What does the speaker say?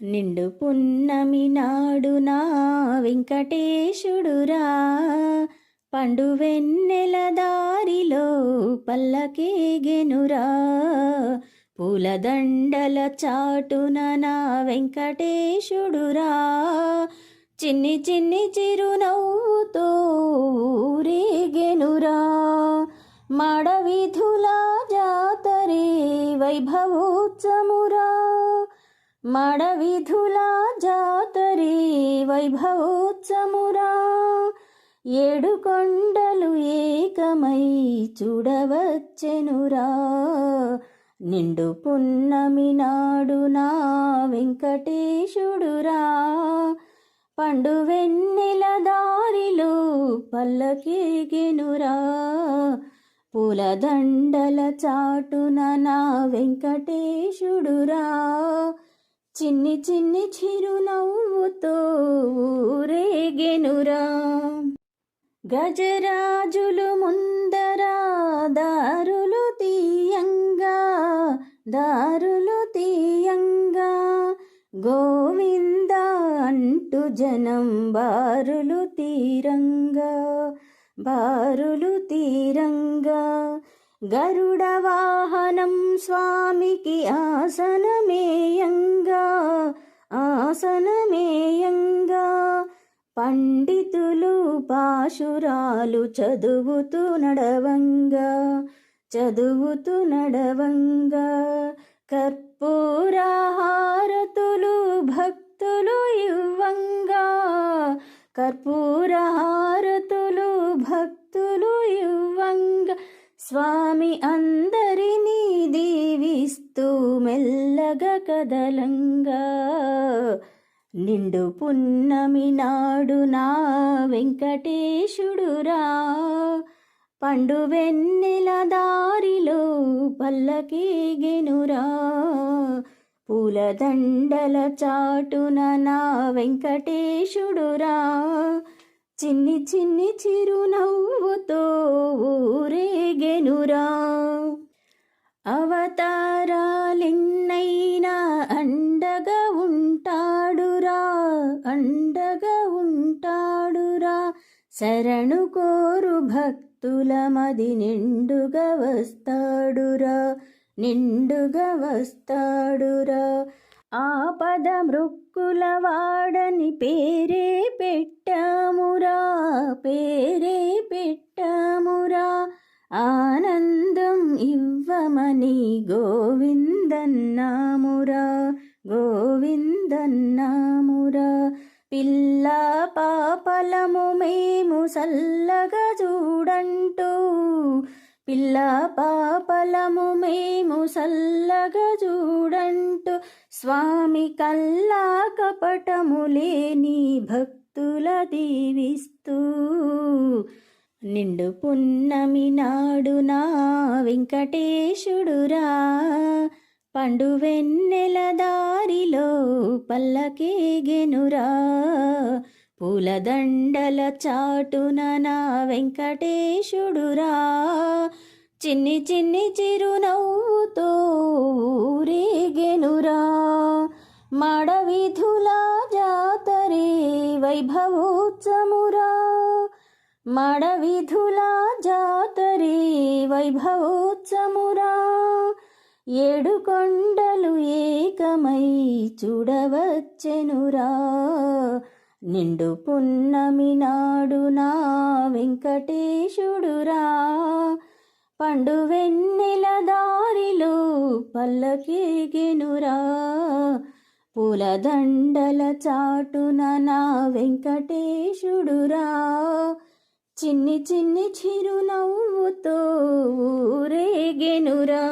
నిండు పున్నమి నాడు నా వెంకటేశుడురా, పండు వెన్నెల దారిలో పల్లకేగెనురా. పూలదండల చాటున నా వెంకటేశుడురా, చిన్ని చిన్ని చిరునవ్వుతో ఊరేగెనురా. మాడవీధుల జాతరే వైభవోత్సమురా, మాడవీధుల జాతరే వైభవోత్సమురా. ఏడు కొండలు ఏకమై చూడవచ్చెనురా. నిండు పున్నమి నాడు నా వెంకటేశుడురా, పండు వెన్నెల దారిలో పల్లకేగెనురా. పూలదండల చాటున నా వెంకటేశుడురా, చిన్ని చిన్ని చిరునవ్వుతో ఊరేగెనురా. గజరాజులు ముందర దారులు తీయంగా, దారులు తీయంగా, గోవింద అంటూ జనం బారులు తీరంగా, బారులు తీరంగా. గరుడ వాహనం స్వామికి ఆసనమేయంగా, ఆసనమేయంగా. పండితులు పాశురాలు చదువుతూ నడవంగా, చదువుతూ నడవంగా. కర్పూర హారతులు భక్తులు ఇవ్వంగా, కర్పూర హారతులు భక్తులు ఇవ్వంగా. స్వామి అందరినీ దీవిస్తూ మెల్లగా కదలంగా. నిండు పున్నమి నాడు నా వెంకటేశుడురా, పండు వెన్నెల దారిలో పల్లకేగెనురా. పూలదండల చాటున నా వెంకటేశుడురా, చిన్ని చిన్ని చిరునవ్వుతో ఊరేగెనురా. అవతారాలెన్నైనా అండగా ఉంటాడురా, అండగా ఉంటాడురా. శరణు కోరు భక్తుల మది నిండుగా వస్తాడురా, నిండుగా వస్తాడురా. ఆపద మృక్కుల వాడని పేరే పెట్టామురా, పేరే పెట్టామురా. ఆనందం ఇవ్వమని గోవిందన్నామురా, గోవిందన్నామురా. పిల్ల పాపలము మేము సల్లగా చూడంటూ, పిల్ల పాపలము మేము సల్లగా చూడంటూ. స్వామి కల్లా కపటము లేని భక్తుల దీవిస్తూ. నిండు పున్నమి నాడు నా వెంకటేశుడురా, పండు వెన్నెల దారిలో పల్లకేగెనురా. పూలదండల చాటున నా వెంకటేశుడురా, చిన్ని చిన్ని చిరునవ్వుతో ఊరేగెనురా. మాడవీధుల జాతరే వైభవోత్సమురా, మాడవీధుల జాతరే వైభవోత్సమురా. ఏడు కొండలు ఏకమై చూడవచ్చెనురా. నిండు పున్నమి నాడు నా వెంకటేశుడురా, పండు వెన్నెల దారిలో పల్లకేగెనురా. పూలదండల చాటున నా వెంకటేశుడురా, చిన్ని చిన్ని చిరునవ్వుతో ఊరేగెనురా.